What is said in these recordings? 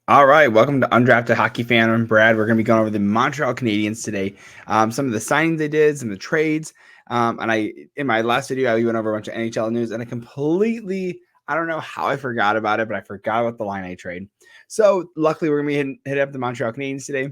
All right, welcome to Undrafted Hockey Fan. I'm Brad. We're going to be going over the Montreal Canadiens today. Some of the signings they did, some of the trades, in my last video I went over a bunch of NHL news, and I don't know how I forgot about it, but I forgot about the Line A trade. So luckily, we're going to be hitting up the Montreal Canadiens today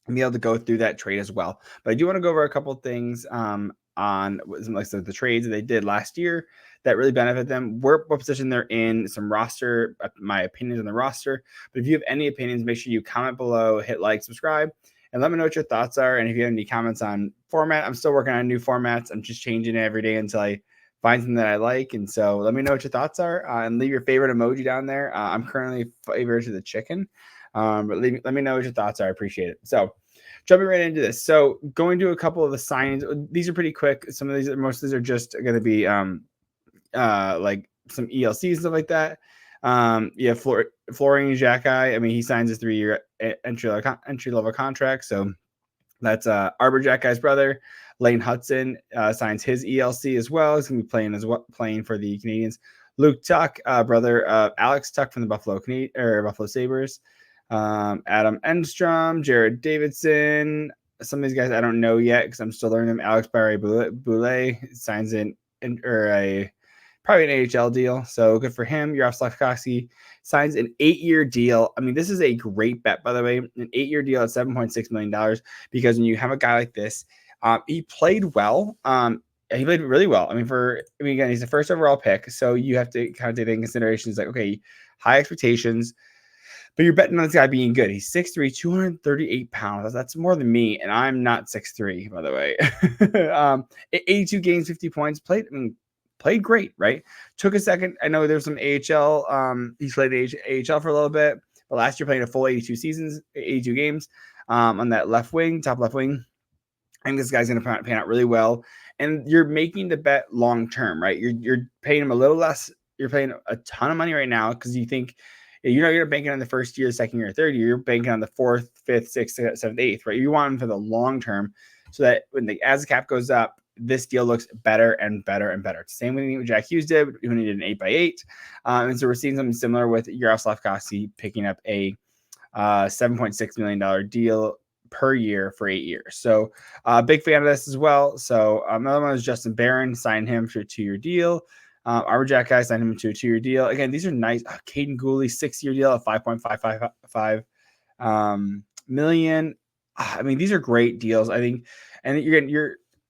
and be able to go through that trade as well. But I do want to go over a couple of things on like the trades that they did last year that really benefit them, what position they're in, some roster, my opinions on the roster. But if you have any opinions, make sure you comment below, hit like, subscribe, and let me know what your thoughts are. And if you have any comments on format, I'm still working on new formats. I'm just changing it every day until I find something that I like. And so let me know what your thoughts are, and leave your favorite emoji down there. I'm currently favorite to the chicken. But let me know what your thoughts are. I appreciate it. So jumping right into this. So going to a couple of the signings. These are pretty quick. Most of these are just going to be like some ELCs and stuff like that. Florian Xhekaj. I mean, he signs his 3-year entry level contract. So that's Arbor Xhekaj's brother. Lane Hudson signs his ELC as well. He's going to be playing for the Canadiens. Luke Tuck, brother of Alex Tuck from the Buffalo Sabres. Adam Enstrom, Jared Davidson. Some of these guys I don't know yet because I'm still learning them. Alex Barré-Boulet signs probably an AHL deal, so good for him. Yaroslav Slavkovsky signs an 8-year deal. I mean, this is a great bet, by the way. An 8-year deal at $7.6 million, because when you have a guy like this, he played well. He played really well. Again, he's a first overall pick, so you have to kind of take into consideration. It's like, okay, high expectations, but you're betting on this guy being good. He's 6'3", 238 pounds. That's more than me, and I'm not 6'3", by the way. 82 games, 50 points. Played great, right? Took a second. I know there's some AHL. He's played AHL for a little bit, but last year playing a full 82 games on that top left wing. I think this guy's going to pan out really well. And you're making the bet long term, right? You're paying him a little less. You're paying a ton of money right now because you think you're not going to banking on the first year, second year, third year. You're banking on the fourth, fifth, sixth, seventh, eighth, right? You want him for the long term, so that as the cap goes up, this deal looks better and better and better. It's the same thing what Jack Hughes did when he did an 8x8. And so we're seeing something similar with Yaroslav Slavkovsky picking up a $7.6 million deal per year for 8 years. So big fan of this as well. So another one is Justin Barron, signed him for a 2-year deal. Arbor Xhekaj signed him to a 2-year deal. Again, these are nice. Caden Gooley, 6-year deal at $5.555 million. I mean, these are great deals, I think. And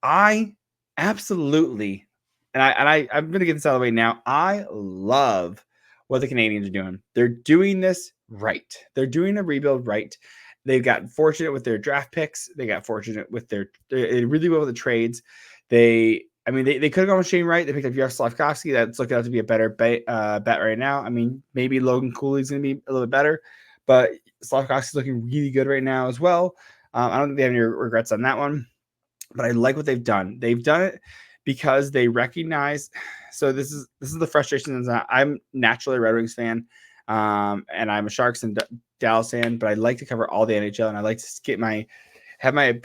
I absolutely, I'm going to get this out of the way now. I love what the Canadiens are doing. They're doing this right. They're doing a rebuild right. They've gotten fortunate with their draft picks. They got fortunate with they really well with the trades. They could have gone with Shane Wright. They picked up Yaroslav Slavkovsky. That's looking out to be a better bet right now. I mean, maybe Logan Cooley's going to be a little bit better, but Slavkovsky's looking really good right now as well. I don't think they have any regrets on that one, but I like what they've done. They've done it because they recognize. So this is the frustration. I'm naturally a Red Wings fan, and I'm a Sharks and Dallas fan, but I like to cover all the NHL, and I like to have my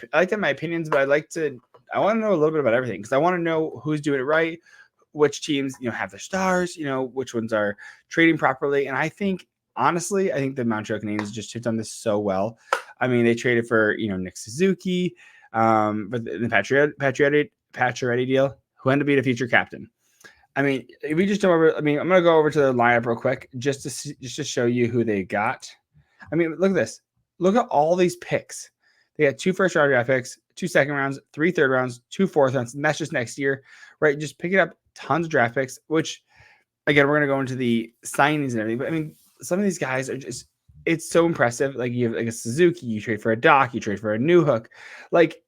opinions, but I want to know a little bit about everything, because I want to know who's doing it right, which teams have their stars, which ones are trading properly. And honestly, I think the Montreal Canadiens just have done this so well. I mean, they traded for Nick Suzuki, but the Pacioretty deal, who ended up being a future captain. I mean, if we just go over, I'm going to go over to the lineup real quick just to show you who they got. I mean, look at this. Look at all these picks. They got 2 first-round draft picks, 2 second rounds, 3 third rounds, 2 fourth rounds, and that's just next year, right? Just picking up tons of draft picks, which, again, we're going to go into the signings and everything. But, I mean, some of these guys are just – it's so impressive. Like, you have like a Suzuki, you trade for a Doc, you trade for a Newhook. Like,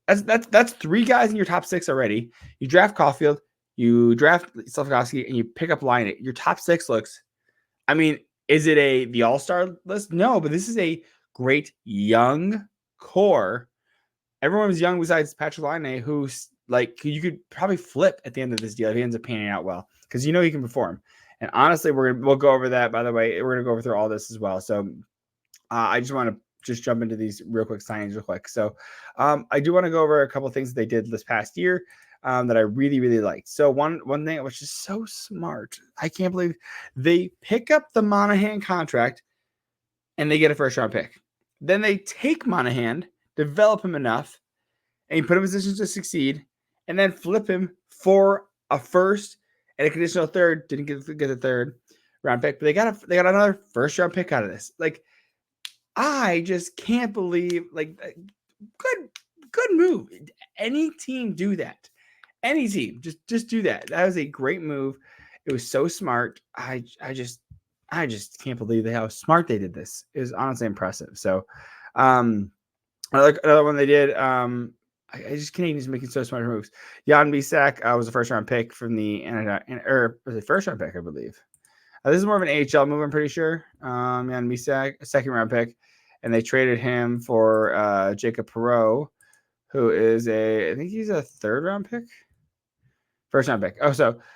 that's 3 guys in your top 6 already. You draft Caulfield, you draft Slavkovsky, and you pick up Line. Your top 6 looks – I mean, is it the all-star list? No, but this is a great young core. Everyone was young besides Patrick Laine, who's like, you could probably flip at the end of this deal if he ends up panning out well, because he can perform. And honestly, we'll go over that. By the way, we're gonna go through all this as well. So I just want to jump into these real quick signings real quick. So I do want to go over a couple of things that they did this past year that I really, really liked. So one thing which is so smart, I can't believe they pick up the Monahan contract and they get a first-round pick. Then they take Monahan, develop him enough, and put him in positions to succeed, and then flip him for a first and a conditional third. Didn't get the third round pick, but they got another first-round pick out of this. Like, I just can't believe, like, good move. Any team do that. Any team, just do that. That was a great move. It was so smart. I just can't believe how smart they did this. It was honestly impressive. So, another one they did. I just Canadians making so smart moves. Jan Bisak was a first round pick from the or was a first round pick, I believe. This is more of an AHL move, I'm pretty sure. Jan Bisak, a second round pick, and they traded him for Jacob Perreault, who is I think he's a third round pick. First round pick. Oh,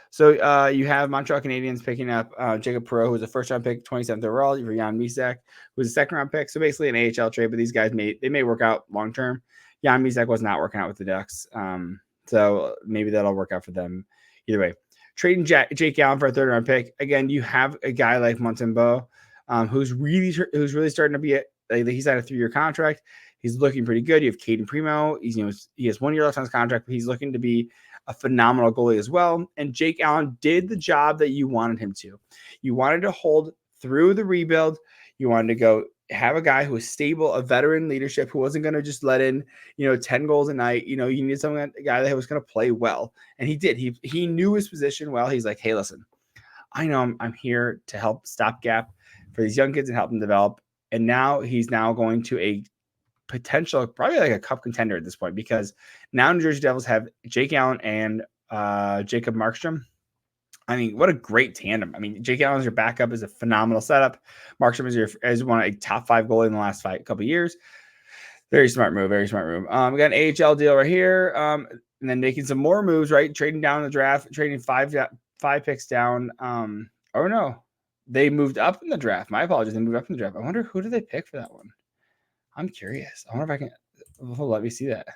so you have Montreal Canadiens picking up Jacob Perreault, who was a first round pick, 27th overall, for Jan Mysak, who was a second round pick. So basically an AHL trade, but these guys may work out long term. Jan Mysak was not working out with the Ducks, so maybe that'll work out for them. Either way, trading Jake Allen for a third round pick. Again, you have a guy like Montembeault, who's really starting to be he signed a 3-year contract. He's looking pretty good. You have Caden Primo. He has 1 year left on his contract, but he's looking to be a phenomenal goalie as well. And Jake Allen did the job that you wanted him to. You wanted to hold through the rebuild. You wanted to go have a guy who was stable, a veteran leadership, who wasn't going to just let in, 10 goals a night. You needed a guy that was going to play well. And he did. He knew his position well. He's like, hey, listen, I know I'm here to help stopgap for these young kids and help them develop. And now he's going to a potential, probably like a cup contender at this point, because now New Jersey Devils have Jake Allen and Jacob Markstrom. I mean, what a great tandem. I mean, Jake Allen as your backup is a phenomenal setup. Markstrom is one of a top 5 goalie in the last couple of years. Very smart move. Very smart move. We got an AHL deal right here, and then making some more moves. Right, trading down the draft, trading five picks down. Oh no, they moved up in the draft. My apologies. They moved up in the draft. I wonder who did they pick for that one. I'm curious. I wonder if I can. Let me see that.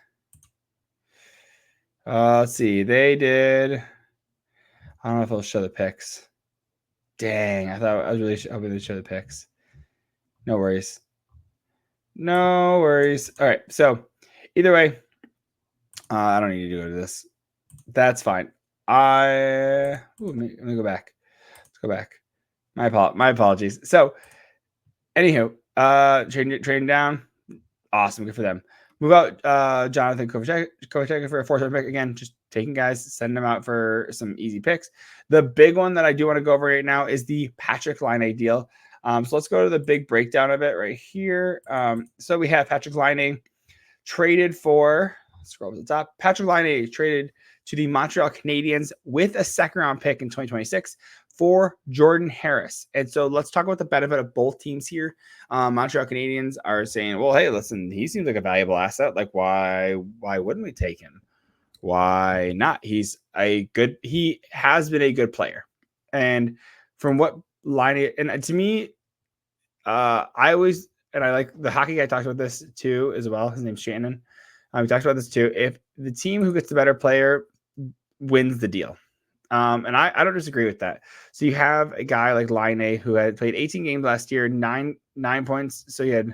Let's see. They did. I don't know if it'll show the picks. Dang, I was really hoping to show the picks. No worries. No worries. All right. So either way, I don't need to go to this. That's fine. Let me go back. Let's go back. My apologies. So, anywho, trading down. Awesome. Good for them. Move out Jonathan Kovacevic for a 4th round pick. Again, just taking guys, sending them out for some easy picks. The big one that I do want to go over right now is the Patrick Laine deal. So let's go to the big breakdown of it right here. So we have Patrick Laine traded for, scroll to the top. Patrick Laine traded to the Montreal Canadiens with a 2nd round pick in 2026 for Jordan Harris. And so let's talk about the benefit of both teams here. Montreal Canadiens are saying, well, hey, listen, he seems like a valuable asset. Like, why wouldn't we take him? Why not? He has been a good player. And from what Laine, and to me, I like the hockey guy talks about this too as well. His name's Shannon. We talked about this too. If the team who gets the better player wins the deal. And I don't disagree with that. So you have a guy like Laine who had played 18 games last year, nine points. So he had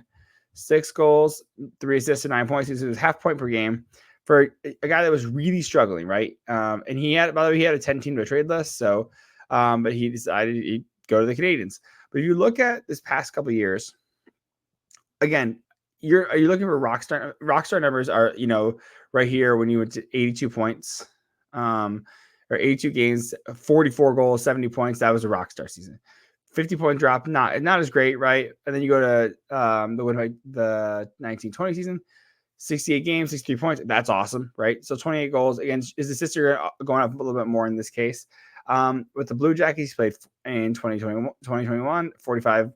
6 goals, 3 assists, and 9 points. So it was half point per game for a guy that was really struggling, right? And by the way, he had a 10-team to trade list. So, but he decided he'd go to the Canadiens. But if you look at this past couple of years, again, you're looking for rockstar numbers are, right here when you went to 82 points, or 82 games, 44 goals, 70 points. That was a rockstar season. 50-point drop, not as great, right? And then you go to the 19-20 season, 68 games, 63 points. That's awesome, right? So 28 goals. Again, is the sister going up a little bit more in this case? With the Blue Jackets, played in 2021, 45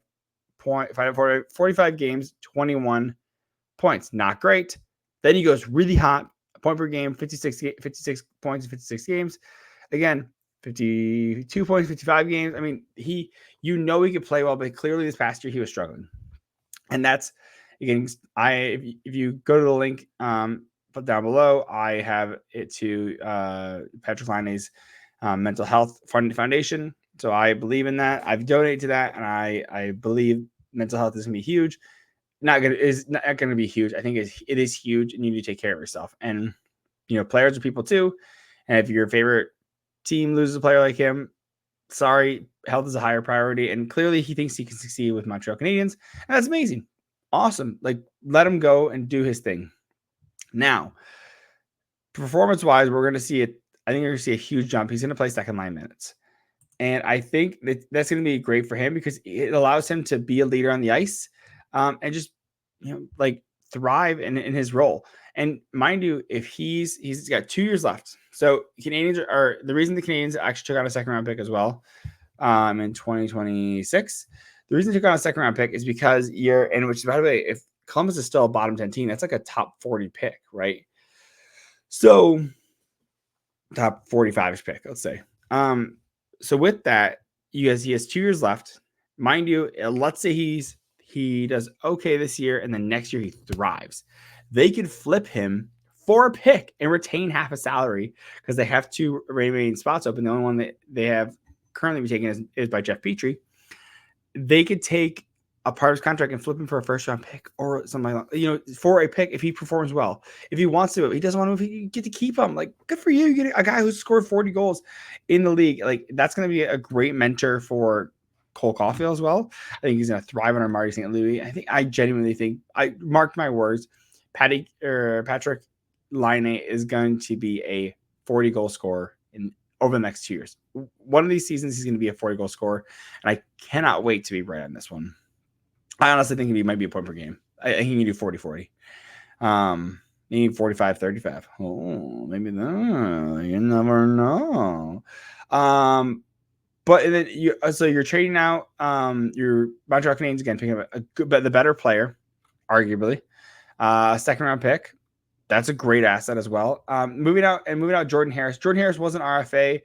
games, 21 points. Not great. Then he goes really hot, point per game, 56 points in 56 games. Again, 52 points, 55 games. I mean, he could play well, but clearly this past year he was struggling. And that's, again, if you go to the link put down below, I have it to Patrick Laine's mental health foundation. So I believe in that. I've donated to that, and I believe mental health is going to be huge. Not going to be huge. I think it is huge, and you need to take care of yourself. And players are people too. And if your favorite team loses a player like him, sorry, health is a higher priority. And clearly, he thinks he can succeed with Montreal Canadiens, and that's amazing, awesome. Like, let him go and do his thing. Now, performance-wise, we're going to see it. I think you're going to see a huge jump. He's going to play second line minutes. And I think that's going to be great for him because it allows him to be a leader on the ice, and just, like, thrive in his role. And mind you, if he's got 2 years left. So Canadiens are the reason the Canadiens actually took on a second round pick as well, in 2026. The reason they took on a second round pick is because which, by the way, if Columbus is still a bottom 10 team, that's like a top 40 pick, right? So top 45ish pick, let's say. So with that, he has 2 years left. Mind you, let's say he does okay this year, and then next year he thrives. They could flip him for a pick and retain half a salary because they have 2 remaining spots open. The only one that they have currently be taken is by Jeff Petrie. They could take a part of his contract and flip him for a first round pick or something like that, for a pick if he performs well. If he wants to, he doesn't want to, if you get to keep him, like, good for you. You get a guy who scored 40 goals in the league. Like, that's going to be a great mentor for Cole Caulfield as well. I think he's going to thrive under Marty St. Louis. I genuinely think, I marked my words, Patrick Laine is going to be a 40 goal scorer over the next 2 years. One of these seasons, he's going to be a 40 goal scorer, and I cannot wait to be right on this one. I honestly think he might be a point per game. I think he can do 40-40. Maybe 45-35. Oh, maybe no. You never know. But then you're trading out your Montreal Canadiens again, picking up the better player, arguably. Second round pick. That's a great asset as well. Moving out Jordan Harris. Jordan Harris was an RFA.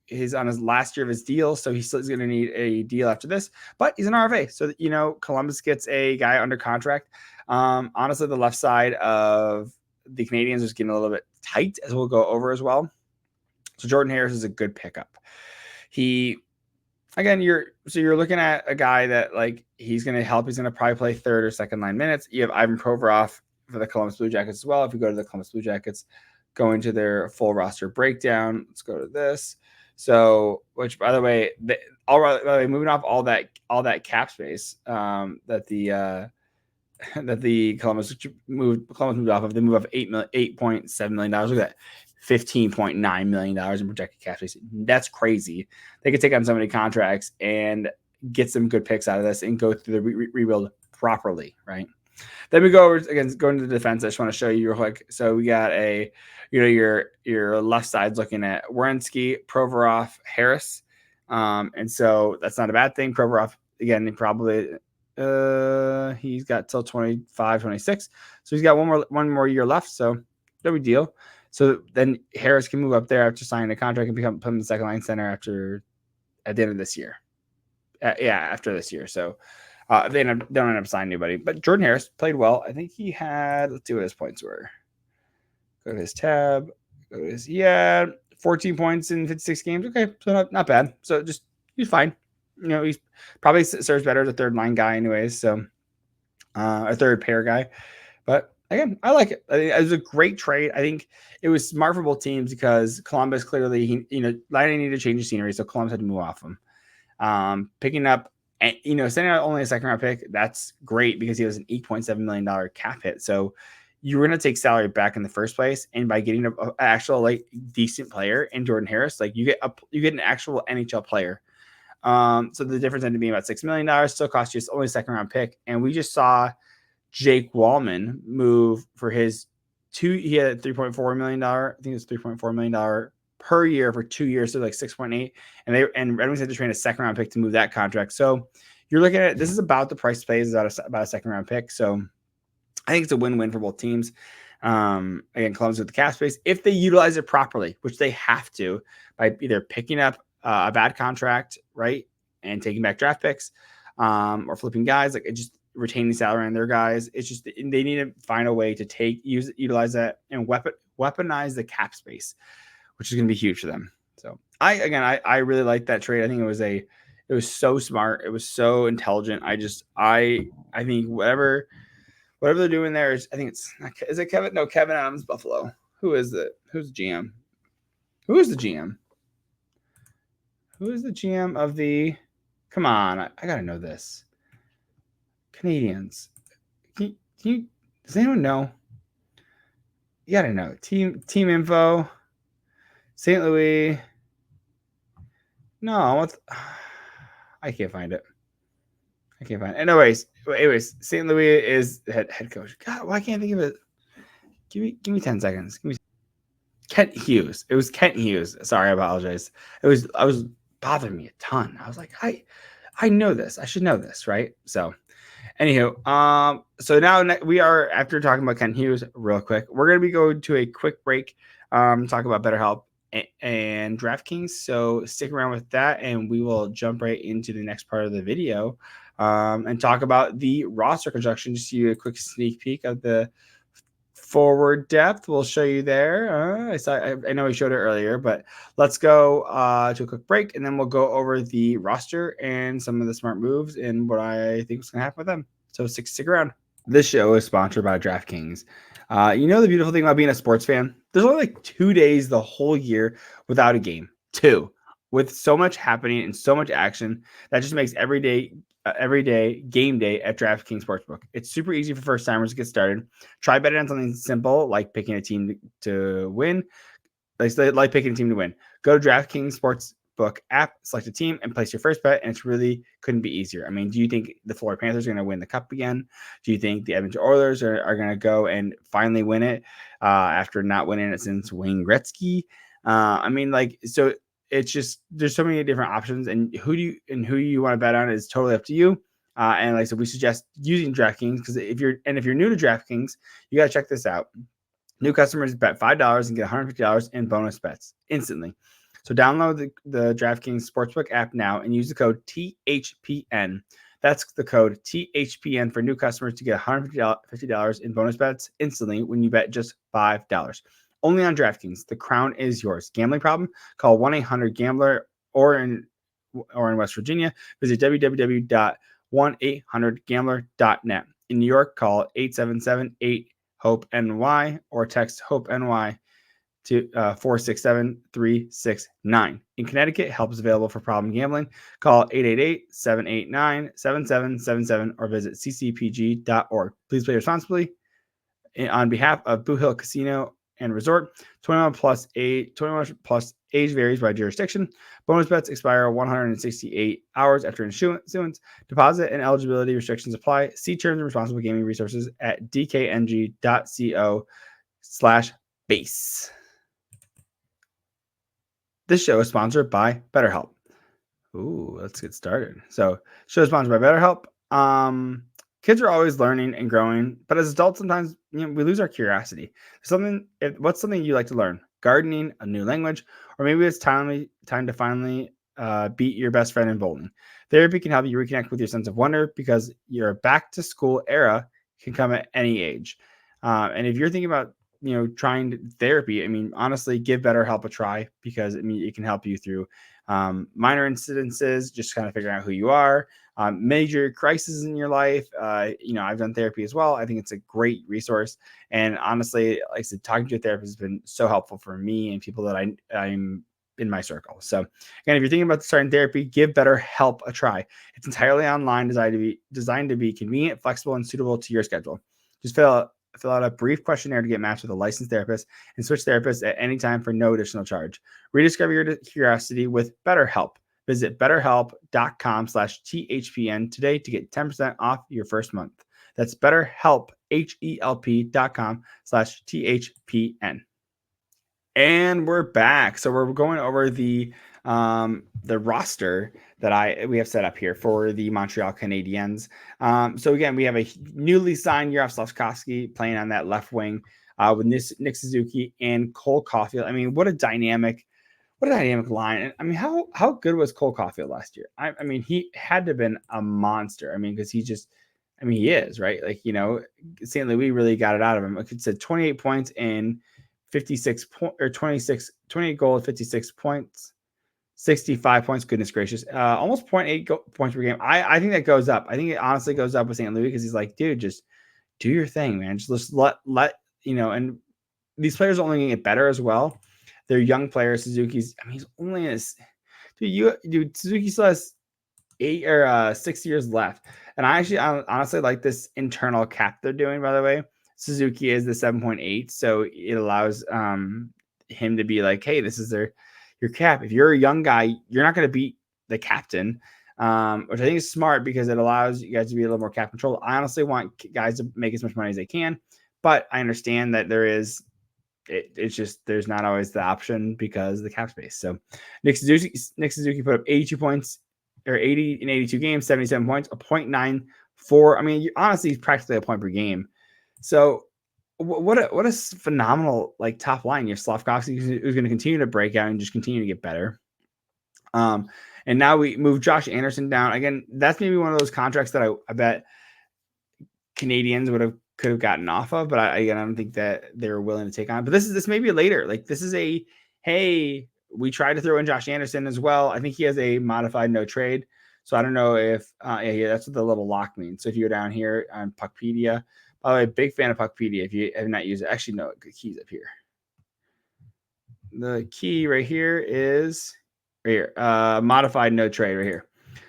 He's on his last year of his deal, so he's going to need a deal after this. But he's an RFA, so Columbus gets a guy under contract. Honestly, the left side of the Canadiens is getting a little bit tight, as we'll go over as well. So Jordan Harris is a good pickup. You're looking at a guy that, like, he's going to help. He's going to probably play third or second line minutes. You have Ivan Provorov for the Columbus Blue Jackets as well. If you go to the Columbus Blue Jackets, go into their full roster breakdown. Let's go to this. So, which, by the way, moving off all that cap space that the Columbus moved off of, they move off $8.7 million. Look at that. $15.9 million in projected cap space. That's crazy. They could take on so many contracts and get some good picks out of this and go through the rebuild properly, right? Then we go over again, going to the defense. I just want to show you real quick. So we got your left side's looking at Werenski, Provorov, Harris. And so that's not a bad thing. Provorov, again, he's got till 25, 26. So he's got one more year left. So no big deal. So then Harris can move up there after signing a contract and become the second line center at the end of this year. After this year. So they don't end up signing anybody. But Jordan Harris played well. I think he had, let's see what his points were. Go to his tab. He had 14 points in 56 games. Okay, so not bad. So he's fine. He's probably serves better as a third line guy anyways. So a third pair guy. But again, I like it. I think it was a great trade. I think it was smart for both teams because Columbus clearly, Laine needed to change the scenery, so Columbus had to move off him. Picking up, sending out only a second round pick, that's great because he was an $8.7 million cap hit. So you were going to take salary back in the first place, and by getting an actual, like, decent player in Jordan Harris, like, you get an actual NHL player. So the difference ended up being about $6 million. Still cost you only a second round pick, and we just saw Jake Wallman move for his he had $3.4 million. I think it was $3.4 million per year for 2 years, so like 6.8. And Red Wings had to train a second round pick to move that contract. So you're looking at, this is about the price plays about a second round pick. So I think it's a win-win for both teams. Again, Columbus with the cap space, if they utilize it properly, which they have to, by either picking up a bad contract, right, and taking back draft picks, or flipping guys, like, it just retaining salary on their guys. It's just they need to find a way to utilize that and weaponize the cap space, which is going to be huge for them. So I really like that trade. I think it It was so smart. It was so intelligent. I think whatever they're doing there is, I think is it Kevin? No, Kevin Adams, Buffalo. Who is it? Who's the GM? Who is the GM? Who is the GM of the? Come on, I gotta know this. Canadiens. Does anyone know? You gotta know. Team info. St. Louis. No, I can't find it. Anyways, St. Louis is head coach. God, why can't I think of it? Give me 10 seconds. Give me Kent Hughes. It was Kent Hughes. Sorry, I apologize. I was bothering me a ton. I was like, I know this. I should know this, right? So anywho, so now we are, after talking about Kent Hughes real quick, we're gonna be going to a quick break, talk about BetterHelp and DraftKings. So stick around with that, and we will jump right into the next part of the video, and talk about the roster construction. Just see a quick sneak peek of the forward depth. We'll show you there. I know we showed it earlier, but let's go to a quick break, and then we'll go over the roster and some of the smart moves and what I think is going to happen with them. So stick around. This show is sponsored by DraftKings. You know the beautiful thing about being a sports fan? There's only like 2 days the whole year without a game. 2. With so much happening and so much action, that just makes every day game day at DraftKings Sportsbook. It's super easy for first timers to get started. Try betting on something simple like picking a team to win. Like picking a team to win. Go to DraftKings Sportsbook app, select a team, and place your first bet. And it's really couldn't be easier. I mean, do you think the Florida Panthers are going to win the Cup again? Do you think the Edmonton Oilers are going to go and finally win it after not winning it since Wayne Gretzky? I mean, like, so it's just, there's so many different options, and who you want to bet on is totally up to you. And like I said, we suggest using DraftKings, because if you're new to DraftKings, you got to check this out. New customers bet $5 and get $150 in bonus bets instantly. So download the DraftKings Sportsbook app now and use the code THPN. That's the code THPN for new customers to get $150 in bonus bets instantly when you bet just $5. Only on DraftKings. The crown is yours. Gambling problem? Call 1-800-GAMBLER, or in West Virginia, visit www.1800gambler.net. In New York, call 877-8-HOPE-NY or text HOPE-NY to 467-369. In Connecticut, help is available for problem gambling. Call 888-789-7777 or visit ccpg.org. Please play responsibly. On behalf of Boo Hill Casino and Resort, 21 plus age varies by jurisdiction. Bonus bets expire 168 hours after issuance. Deposit and eligibility restrictions apply. See terms and responsible gaming resources at dkng.co/base. This show is sponsored by BetterHelp. Ooh, let's get started. So, show is sponsored by BetterHelp. Kids are always learning and growing, but as adults, sometimes we lose our curiosity. What's something you like to learn? Gardening, a new language, or maybe it's time to finally beat your best friend in bowling. Therapy can help you reconnect with your sense of wonder, because your back to school era can come at any age. And if you're thinking about trying therapy, I mean, honestly, give BetterHelp a try, because it can help you through minor incidences, just kind of figuring out who you are, major crises in your life. I've done therapy as well. I think it's a great resource. And honestly, like I said, talking to a therapist has been so helpful for me and people that I'm in my circle. So again, if you're thinking about starting therapy, give BetterHelp a try. It's entirely online, designed to be convenient, flexible, and suitable to your schedule. Just fill out a brief questionnaire to get matched with a licensed therapist, and switch therapists at any time for no additional charge. Rediscover your curiosity with BetterHelp. Visit betterhelp.com/THPN today to get 10% off your first month. That's BetterHelp, HELP.com/THPN. And we're back. So we're going over the roster that we have set up here for the Montreal Canadiens. So again, we have a newly signed Yaroslav Slavkovsky playing on that left wing with Nick Suzuki and Cole Caulfield. I mean, what a dynamic line. I mean, how good was Cole Caulfield last year? I mean, he had to have been a monster. I mean, because he is, right? Like, St. Louis really got it out of him. Like it said, 28 points in 28 goals, 56 points. 65 points. Goodness gracious. Almost 0.8 points per game. I think that goes up. I think it honestly goes up with St. Louis because he's like, dude, just do your thing, man. Just let and these players are only going to get better as well. They're young players. Suzuki's, I mean, he's only Suzuki still has 6 years left. And I honestly like this internal cap they're doing, by the way. Suzuki is the 7.8, so it allows him to be like, hey, this is your cap. If you're a young guy, you're not going to beat the captain, which I think is smart because it allows you guys to be a little more cap control. I honestly want guys to make as much money as they can, but I understand that it's just there's not always the option because of the cap space. So Nick Suzuki put up 82 points or 80 in 82 games, 77 points, a 0.94. I mean, honestly, he's practically a point per game. So what a phenomenal like top line. You have Slafkovsky who's going to continue to break out and just continue to get better. And now we move Josh Anderson down again. That's maybe one of those contracts that I bet Canadians could have gotten off of, but I don't think that they were willing to take on. But this may be later. Like this is hey, we tried to throw in Josh Anderson as well. I think he has a modified no trade. So I don't know if yeah, that's what the little lock means. So if you go down here on Puckpedia, by the way, big fan of Puckpedia. If you have not used it, actually no, the key's up here. The key right here is right here, modified no trade right here.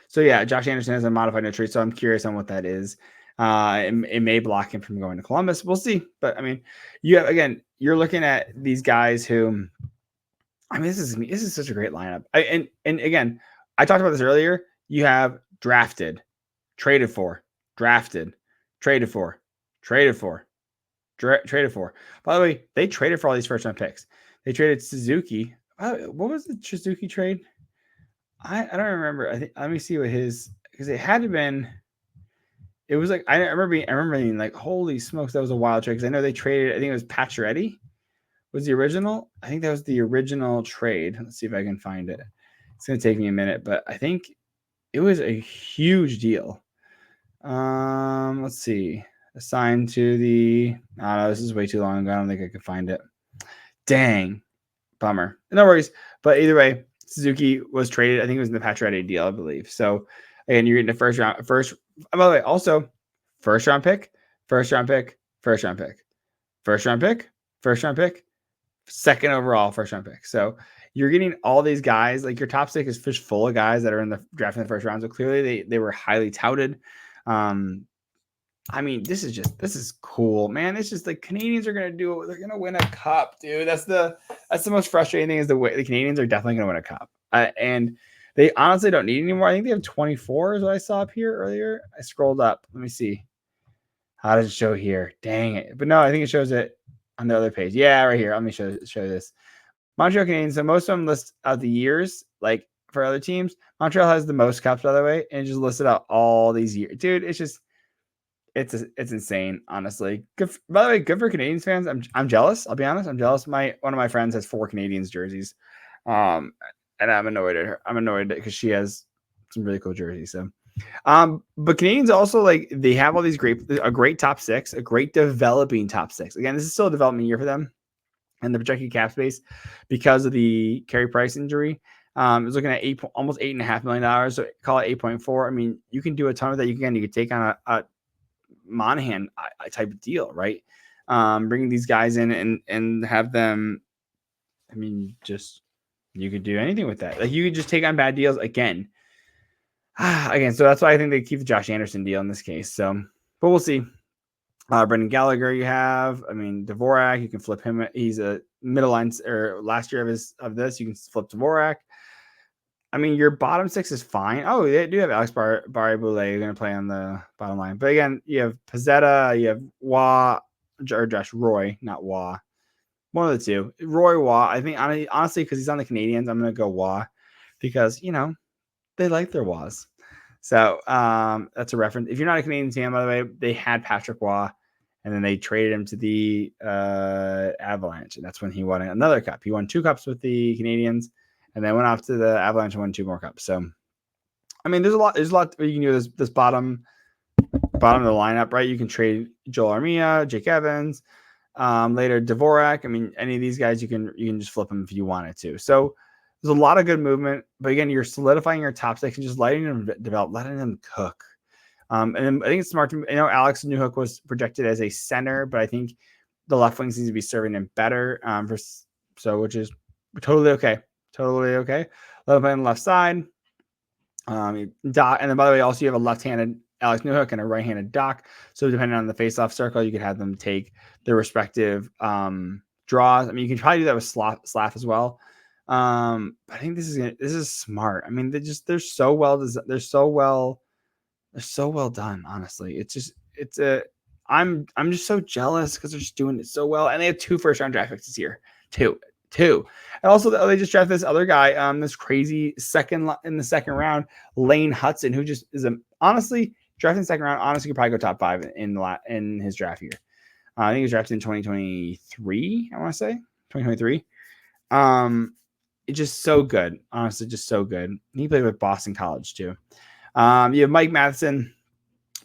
So yeah, Josh Anderson has a modified no trade. So I'm curious on what that is. It may block him from going to Columbus. We'll see. But I mean, you're looking at these guys who, I mean, this is such a great lineup. And again, I talked about this earlier. You have drafted, traded for, drafted, traded for, traded for, traded for. By the way, they traded for all these first round picks. They traded Suzuki. What was the Suzuki trade? I don't remember. I think let me see what because it had to been. It was like I remember being like, holy smokes, that was a wild trade. Because I know they traded. I think it was Pacioretty was the original. I think that was the original trade. Let's see if I can find it. It's gonna take me a minute, but I think it was a huge deal. Let's see. Assigned to the. Oh no, this is way too long ago. I don't think I could find it. Dang, bummer. No worries. But either way, Suzuki was traded. I think it was in the Pacioretty deal, I believe. So again, you're getting the first round. By the way, also first round pick, first round pick, first round pick, first round pick, first round pick, second overall first round pick. So you're getting all these guys. Like your top six is fish full of guys that are in the draft in the first round. So clearly they were highly touted. I mean, this is cool, man. It's just the Canadians are gonna do it. They're gonna win a cup, dude. That's the most frustrating thing is the way the Canadians are definitely gonna win a cup. And they honestly don't need anymore. I think they have 24 is what I saw up here earlier. I scrolled up. Let me see. How does it show here? Dang it. But no, I think it shows it on the other page. Yeah, right here. Let me show this. Montreal Canadiens. So most of them list out the years, like for other teams. Montreal has the most cups, by the way, and it just listed out all these years. Dude, it's just it's insane, honestly. By the way, good for Canadiens fans. I'm jealous. I'll be honest. I'm jealous. One of my friends has 4 Canadiens jerseys, and I'm annoyed at her. I'm annoyed because she has some really cool jerseys. So, but Canadiens also like they have all these a great top 6, a great developing top 6. Again, this is still a development year for them, and the projected cap space because of the Carey Price injury. Is looking at almost $8.5 million. So call it 8.4. I mean, you can do a ton of that. You can take on a Monahan type of deal, right? Bringing these guys in and have them. I mean, just you could do anything with that. Like you could just take on bad deals again. So that's why I think they keep the Josh Anderson deal in this case. So, but we'll see. Brendan Gallagher, you have. I mean, Dvorak, you can flip him. He's a middle line or last year of this. You can flip Dvorak. I mean, your bottom 6 is fine. Oh, they do have Alex Barré-Boulet. You're going to play on the bottom line. But again, you have Pezzetta, you have Waugh, or Josh Roy, not Waugh. One of the two. Roy Waugh. I think, honestly, because he's on the Canadiens, I'm going to go Waugh because, they like their Waughs. So that's a reference. If you're not a Canadian fan, by the way, they had Patrick Waugh, and then they traded him to the Avalanche. And that's when he won another cup. He won 2 cups with the Canadiens. And then went off to the Avalanche and won 2 more cups. So, I mean, there's a lot you can do this bottom of the lineup, right? You can trade Joel Armia, Jake Evans, later Dvorak. I mean, any of these guys you can just flip them if you wanted to. So There's a lot of good movement, but again, you're solidifying your top six and just letting them develop, letting them cook. And then I think it's smart to, Alex Newhook was projected as a center, but I think the left wings needs to be serving him better. Which is totally okay. Totally okay. Let him play on the left side. Doc, and then by the way, also you have a left-handed Alex Newhook and a right-handed Doc. So depending on the face-off circle, you could have them take their respective draws. I mean, you can probably do that with Slav as well. But I think this is smart. I mean, they're so well done. Honestly, I'm just so jealous because they're just doing it so well, and they have 2 first-round draft picks this year. Two. And also they just drafted this other guy, this crazy in the second round, Lane Hudson, who just is honestly drafted in the second round. Honestly, could probably go top 5 in his draft year. I think he was drafted in 2023. I want to say 2023. It's just so good. Honestly, just so good. He played with Boston College too. You have Mike Matheson,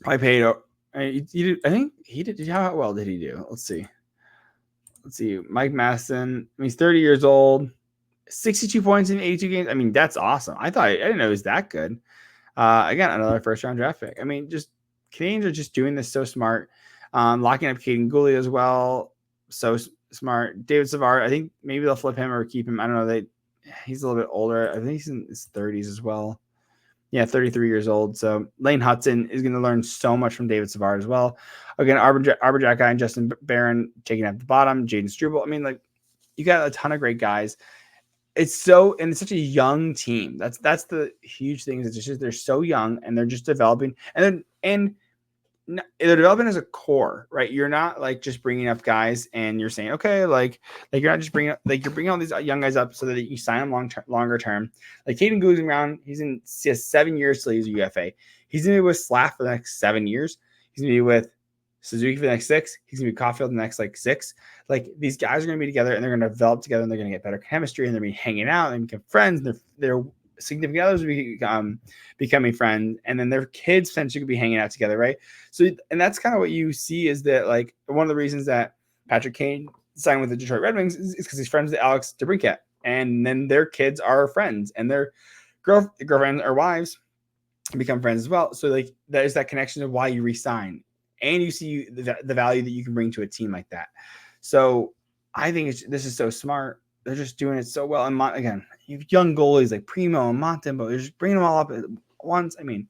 probably paid. I think he did. How well did he do? Let's see. Mike Matheson. He's 30 years old, 62 points in 82 games. I mean, that's awesome. I didn't know he was that good. Again, another first round draft pick. I mean, just Canadians are just doing this so smart. Locking up Caden Gooley as well. So smart. David Savard, I think maybe they'll flip him or keep him. I don't know. He's a little bit older. I think he's in his 30s as well. Yeah, 33 years old. So Lane Hudson is going to learn so much from David Savard as well. Again, Arbor Jack Guy and Justin Barron taking at the bottom. Jaden Struble. I mean, like, you got a ton of great guys. It's such a young team. That's the huge thing. Is they're so young and they're just developing. And they're developing as a core, right? You're not like just bringing up guys and you're saying, okay, like you're not just bringing up, like you're bringing all these young guys up so that you sign them longer term. Like Caden Gooley's around, he has 7 years till he's a UFA. He's gonna be with Slav for the next 7 years. He's gonna be with Suzuki for the next 6. He's gonna be Caulfield the next 6. Like these guys are gonna be together and they're gonna develop together and they're gonna get better chemistry and they're gonna be hanging out and become friends. And they're significant others will becoming friends, and then their kids potentially could be hanging out together, right? So, and that's kind of what you see is that, like, one of the reasons that Patrick Kane signed with the Detroit Red Wings is because he's friends with Alex DeBrincat, and then their kids are friends, and their girlfriends or wives become friends as well. So, like, there's that connection of why you resign, and you see the value that you can bring to a team like that. So, I think this is so smart. They're just doing it so well. And again, you have young goalies like Primo and Montembeault. They're just bringing them all up at once. I mean,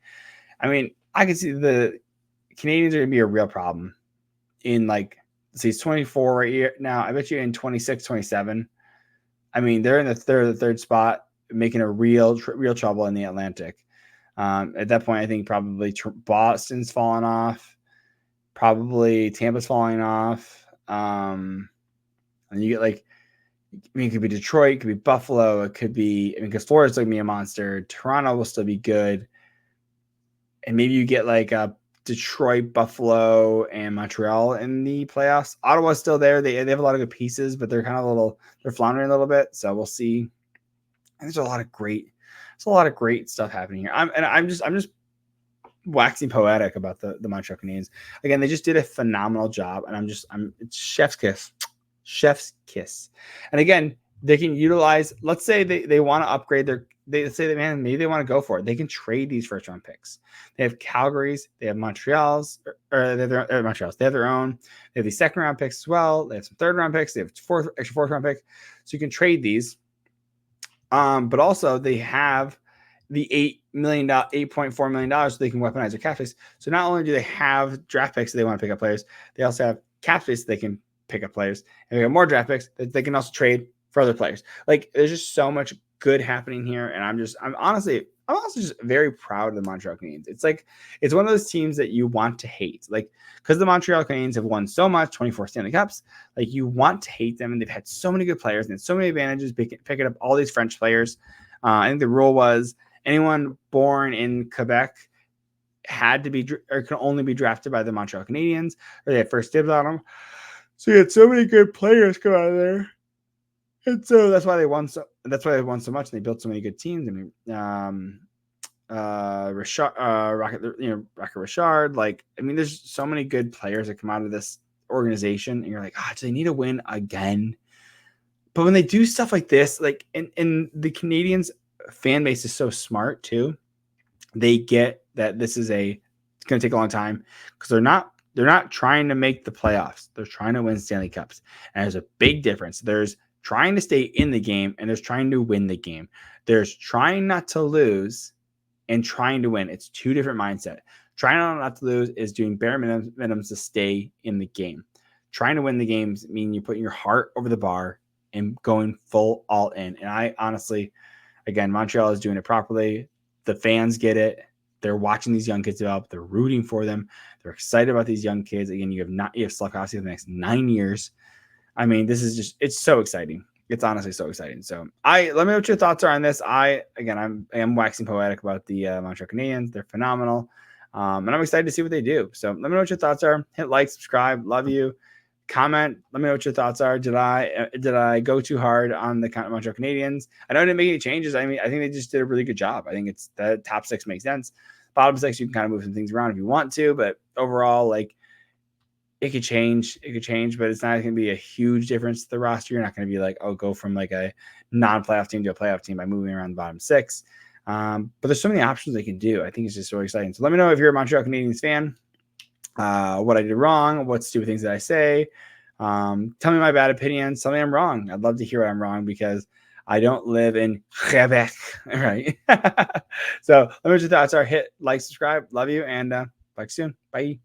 I can see the Canadians are going to be a real problem in, like, see, he's 24 right here now. I bet you in 26, 27. I mean, they're in the third spot, making a real trouble in the Atlantic. At that point, I think probably Boston's falling off. Probably Tampa's falling off. And you get, like, it could be Detroit, it could be Buffalo, it could be, because Florida's going to be a monster. Toronto will still be good. And maybe you get like a Detroit, Buffalo, and Montreal in the playoffs. Ottawa's still there. They have a lot of good pieces, but they're kind of they're floundering a little bit. So we'll see. And there's a lot of great stuff happening here. I'm just waxing poetic about the Montreal Canadiens. Again, they just did a phenomenal job, and it's chef's kiss. And again, they can utilize, let's say they want to upgrade maybe they want to go for it. They can trade these first round picks. They have Calgary's, they have Montreal's, or they have their own. They have these second round picks as well. They have some third round picks. They have extra fourth round picks. So you can trade these. But also they have the $8.4 million so they can weaponize their cap space. So not only do they have draft picks that they want to pick up players, they also have cap space that they can pick up players, and they have more draft picks that they can also trade for other players. Like, there's just so much good happening here, and I'm honestly just very proud of the Montreal Canadiens. It's like, it's one of those teams that you want to hate, like, because the Montreal Canadiens have won so much, 24 Stanley Cups. Like, you want to hate them, and they've had so many good players and so many advantages picking up all these French players. I think the rule was anyone born in Quebec had to be or can only be drafted by the Montreal Canadiens, or they had first dibs on them. So you had so many good players come out of there, and so that's why they won so much. And they built so many good teams. I mean, Rocket Richard. Like, I mean, there's so many good players that come out of this organization, and you're like, do they need to win again? But when they do stuff like this, like, and the Canadiens fan base is so smart too. They get that it's going to take a long time because they're not trying to make the playoffs. They're trying to win Stanley Cups. And there's a big difference. There's trying to stay in the game and there's trying to win the game. There's trying not to lose and trying to win. It's two different mindset. Trying not to lose is doing bare minimums to stay in the game. Trying to win the games mean you're putting your heart over the bar and going full all in. And I honestly, again, Montreal is doing it properly. The fans get it. They're watching these young kids develop. They're rooting for them. They're excited about these young kids. Again, you have Slafkovsky for the next 9 years. I mean, this is just, it's so exciting. It's honestly so exciting. So let me know what your thoughts are on this. I am waxing poetic about the Montreal Canadiens. They're phenomenal. And I'm excited to see what they do. So let me know what your thoughts are. Hit like, subscribe. Love you. Comment. Let me know what your thoughts are. Did I go too hard on the Montreal Canadiens? I know I didn't make any changes. I mean, I think they just did a really good job. I think it's the top 6 makes sense. Bottom 6, you can kind of move some things around if you want to, but overall, like, it could change. It could change, but it's not going to be a huge difference to the roster. You're not going to be like, oh, go from like a non-playoff team to a playoff team by moving around the bottom 6. But there's so many options they can do. I think it's just so exciting. So let me know if you're a Montreal Canadiens fan, what I did wrong, what stupid things did I say. Tell me my bad opinions. Tell me I'm wrong. I'd love to hear what I'm wrong because I don't live in Quebec. All right. So let me know what your thoughts are. Hit like, subscribe. Love you. And back soon. Bye.